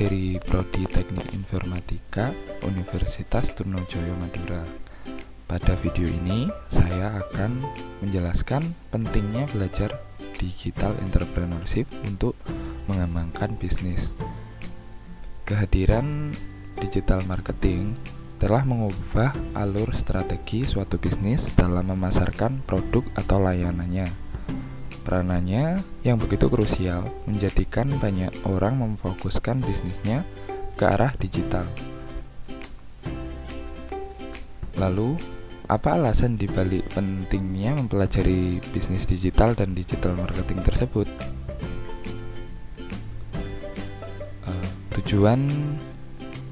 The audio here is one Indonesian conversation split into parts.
dari Prodi Teknik Informatika Universitas Trunojoyo Madura. Pada video ini, saya akan menjelaskan pentingnya belajar digital entrepreneurship untuk mengembangkan bisnis. Kehadiran digital marketing telah mengubah alur strategi suatu bisnis dalam memasarkan produk atau layanannya. Peranannya yang begitu krusial menjadikan banyak orang memfokuskan bisnisnya ke arah digital. Lalu, apa alasan dibalik pentingnya mempelajari bisnis digital dan digital marketing tersebut? Tujuan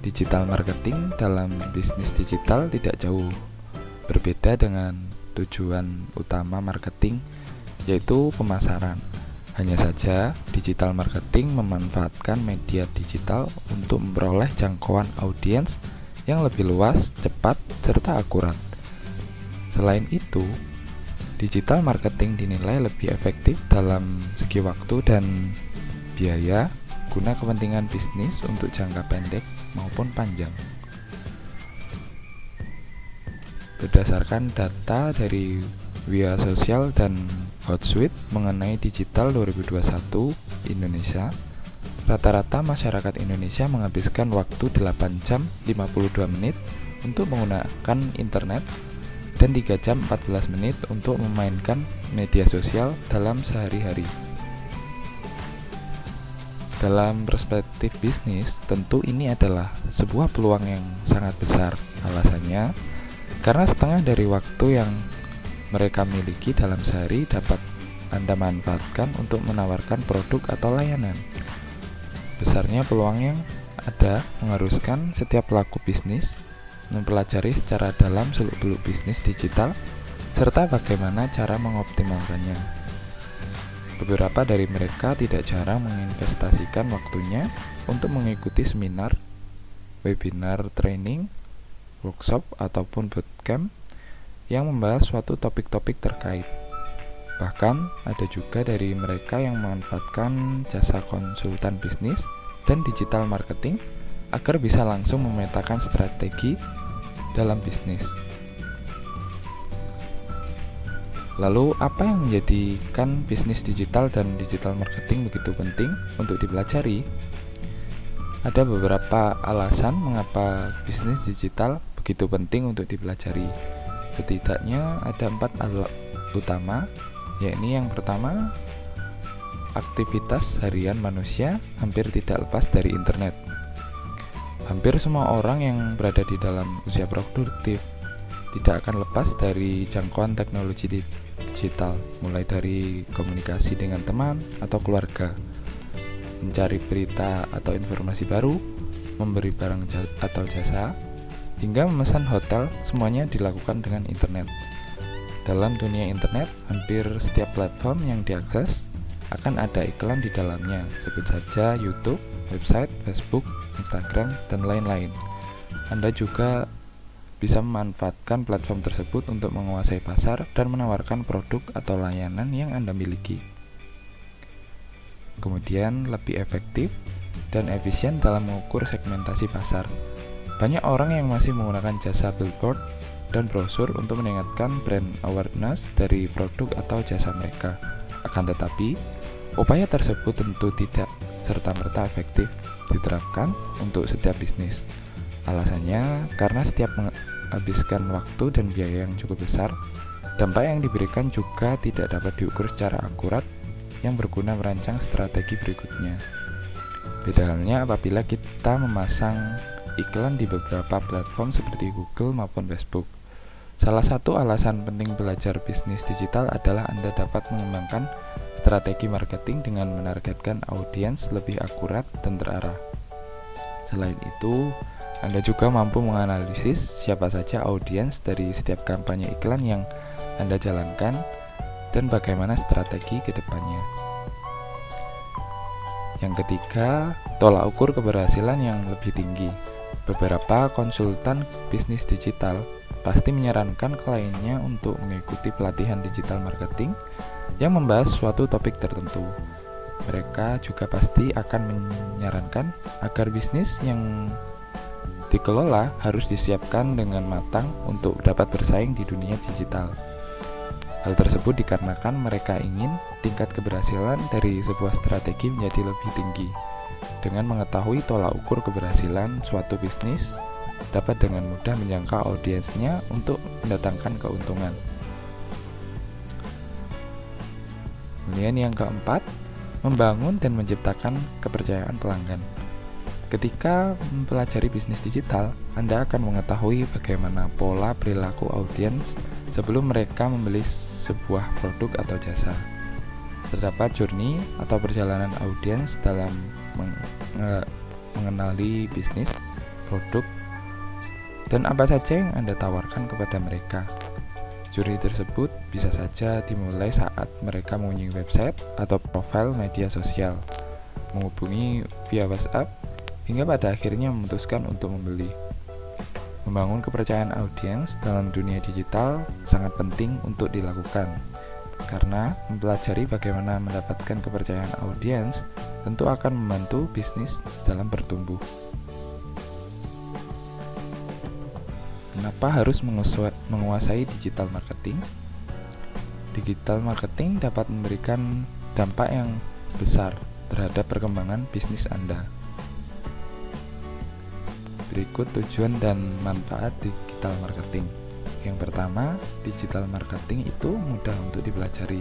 digital marketing dalam bisnis digital tidak jauh berbeda dengan tujuan utama marketing, yaitu pemasaran. Hanya saja, digital marketing memanfaatkan media digital untuk memperoleh jangkauan audiens yang lebih luas, cepat, serta akurat. Selain itu, digital marketing dinilai lebih efektif dalam segi waktu dan biaya guna kepentingan bisnis untuk jangka pendek maupun panjang. Berdasarkan data dari Via Sosial dan Hootsuite mengenai digital 2021 Indonesia, rata-rata masyarakat Indonesia menghabiskan waktu 8 jam 52 menit untuk menggunakan internet dan 3 jam 14 menit untuk memainkan media sosial dalam sehari-hari. Dalam perspektif bisnis, tentu ini adalah sebuah peluang yang sangat besar. Alasannya, karena setengah dari waktu yang mereka miliki dalam sehari dapat Anda manfaatkan untuk menawarkan produk atau layanan. Besarnya peluang yang ada mengharuskan setiap pelaku bisnis mempelajari secara dalam seluk-beluk bisnis digital serta bagaimana cara mengoptimalkannya. Beberapa dari mereka tidak jarang menginvestasikan waktunya untuk mengikuti seminar, webinar, training, workshop, ataupun bootcamp yang membahas suatu topik-topik terkait. Bahkan ada juga dari mereka yang memanfaatkan jasa konsultan bisnis dan digital marketing agar bisa langsung memetakan strategi dalam bisnis. Lalu, apa yang menjadikan bisnis digital dan digital marketing begitu penting untuk dipelajari? Ada beberapa alasan mengapa bisnis digital begitu penting untuk dipelajari. Setidaknya ada 4 alat utama, yakni yang pertama, aktivitas harian manusia hampir tidak lepas dari internet. Hampir semua orang yang berada di dalam usia produktif tidak akan lepas dari jangkauan teknologi digital, mulai dari komunikasi dengan teman atau keluarga, mencari berita atau informasi baru, memberi barang atau jasa, hingga memesan hotel, semuanya dilakukan dengan internet. Dalam dunia internet, hampir setiap platform yang diakses akan ada iklan di dalamnya, sebut saja YouTube, website, Facebook, Instagram, dan lain-lain. Anda juga bisa memanfaatkan platform tersebut untuk menguasai pasar dan menawarkan produk atau layanan yang Anda miliki. Kemudian, lebih efektif dan efisien dalam mengukur segmentasi pasar. Banyak orang yang masih menggunakan jasa billboard dan brosur untuk meningkatkan brand awareness dari produk atau jasa mereka. Akan tetapi, upaya tersebut tentu tidak serta-merta efektif diterapkan untuk setiap bisnis. Alasannya, karena setiap menghabiskan waktu dan biaya yang cukup besar, dampak yang diberikan juga tidak dapat diukur secara akurat yang berguna merancang strategi berikutnya. Beda halnya apabila kita memasang iklan di beberapa platform seperti Google maupun Facebook. Salah satu alasan penting belajar bisnis digital adalah Anda dapat mengembangkan strategi marketing dengan menargetkan audiens lebih akurat dan terarah. Selain itu, Anda juga mampu menganalisis siapa saja audiens dari setiap kampanye iklan yang Anda jalankan dan bagaimana strategi ke depannya. Yang ketiga, tolak ukur keberhasilan yang lebih tinggi. Beberapa konsultan bisnis digital pasti menyarankan kliennya untuk mengikuti pelatihan digital marketing yang membahas suatu topik tertentu. Mereka juga pasti akan menyarankan agar bisnis yang dikelola harus disiapkan dengan matang untuk dapat bersaing di dunia digital. Hal tersebut dikarenakan mereka ingin tingkat keberhasilan dari sebuah strategi menjadi lebih tinggi. Dengan mengetahui tolak ukur keberhasilan suatu bisnis, dapat dengan mudah menjangkau audiensnya untuk mendatangkan keuntungan. Kemudian yang keempat, membangun dan menciptakan kepercayaan pelanggan. Ketika mempelajari bisnis digital, Anda akan mengetahui bagaimana pola perilaku audiens sebelum mereka membeli sebuah produk atau jasa. Terdapat journey atau perjalanan audiens dalam mengenali bisnis, produk, dan apa saja yang Anda tawarkan kepada mereka. Journey tersebut bisa saja dimulai saat mereka mengunjungi website atau profil media sosial, menghubungi via WhatsApp, hingga pada akhirnya memutuskan untuk membeli. Membangun kepercayaan audiens dalam dunia digital sangat penting untuk dilakukan, karena mempelajari bagaimana mendapatkan kepercayaan audiens tentu akan membantu bisnis dalam bertumbuh. Kenapa harus menguasai digital marketing? Digital marketing dapat memberikan dampak yang besar terhadap perkembangan bisnis Anda. Berikut tujuan dan manfaat digital marketing. Yang pertama, digital marketing itu mudah untuk dipelajari.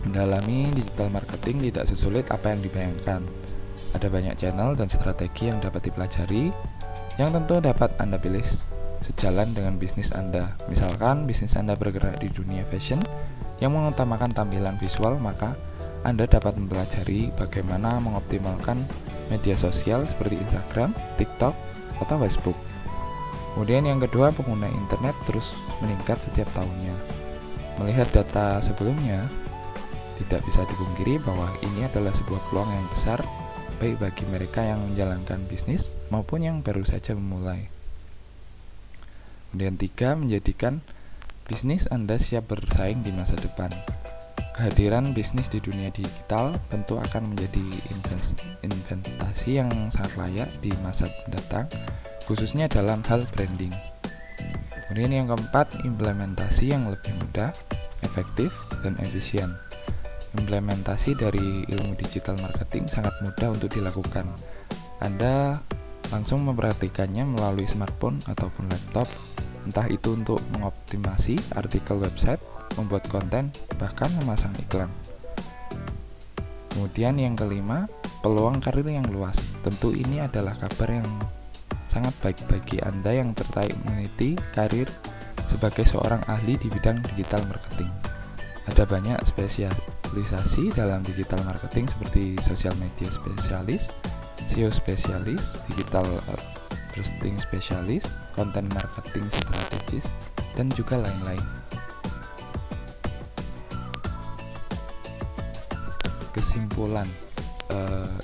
Mendalami digital marketing tidak sesulit apa yang dibayangkan. Ada banyak channel dan strategi yang dapat dipelajari, yang tentu dapat Anda pilih sejalan dengan bisnis Anda. Misalkan bisnis Anda bergerak di dunia fashion yang mengutamakan tampilan visual, maka Anda dapat mempelajari bagaimana mengoptimalkan media sosial seperti Instagram, TikTok, atau Facebook. Kemudian yang kedua, pengguna internet terus meningkat setiap tahunnya. Melihat data sebelumnya, tidak bisa dipungkiri bahwa ini adalah sebuah peluang yang besar baik bagi mereka yang menjalankan bisnis maupun yang baru saja memulai. Kemudian tiga, menjadikan bisnis Anda siap bersaing di masa depan. Kehadiran bisnis di dunia digital tentu akan menjadi investasi yang sangat layak di masa mendatang, khususnya dalam hal branding. Kemudian yang keempat, implementasi yang lebih mudah, efektif, dan efisien. Implementasi dari ilmu digital marketing sangat mudah untuk dilakukan. Anda langsung memperhatikannya melalui smartphone ataupun laptop, entah itu untuk mengoptimasi artikel website, membuat konten, bahkan memasang iklan. Kemudian yang kelima, peluang karir yang luas. Tentu ini adalah kabar yang sangat baik bagi Anda yang tertarik meniti karir sebagai seorang ahli di bidang digital marketing. Ada banyak spesialisasi dalam digital marketing seperti social media spesialis, SEO spesialis, digital marketing spesialis, content marketing strategis, dan juga lain-lain. Kesimpulan,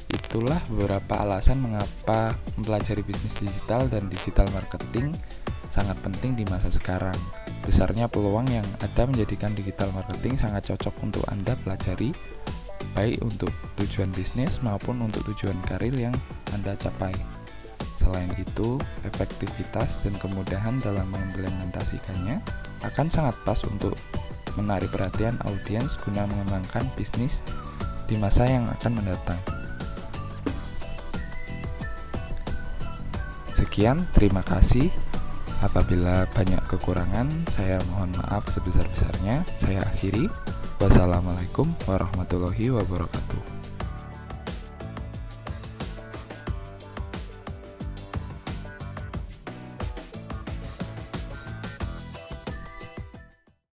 itulah beberapa alasan mengapa mempelajari bisnis digital dan digital marketing sangat penting di masa sekarang. Besarnya peluang yang ada menjadikan digital marketing sangat cocok untuk Anda pelajari, baik untuk tujuan bisnis maupun untuk tujuan karir yang Anda capai. Selain itu, efektivitas dan kemudahan dalam mengimplementasikannya akan sangat pas untuk menarik perhatian audiens guna mengembangkan bisnis di masa yang akan mendatang. Sekian, terima kasih. Apabila banyak kekurangan, saya mohon maaf sebesar-besarnya. Saya akhiri. Wassalamualaikum warahmatullahi wabarakatuh.